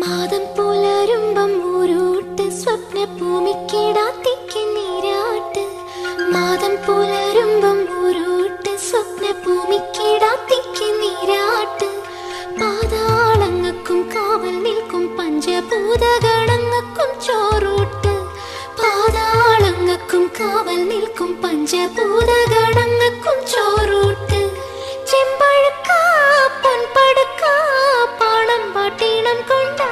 മാതം പുലരുമ്പം ഊരൂട്ട് സ്വപ്ന ഭൂമിക്കിടാത്തിക്ക് നീരാട്ട്. മാതം പുലരുമ്പം ഊരൂട്ട് സ്വപ്ന ഭൂമിക്കിടാത്തിക്ക് നീരാട്ട്. പാതാളങ്ങൾക്കും കാവൽ നിൽക്കും പഞ്ചഭൂതഗണങ്ങൾക്കും ചോറൂട്ട്. പാതാളങ്ങൾക്കും കാവൽ നിൽക്കും പഞ്ചഭൂതഗണങ്ങൾക്കും ചോറൂട്ട്. ചെമ്പഴുക്ക പൊൻപടുക്ക പാണം പാട്ടീണം കൊണ്ടാ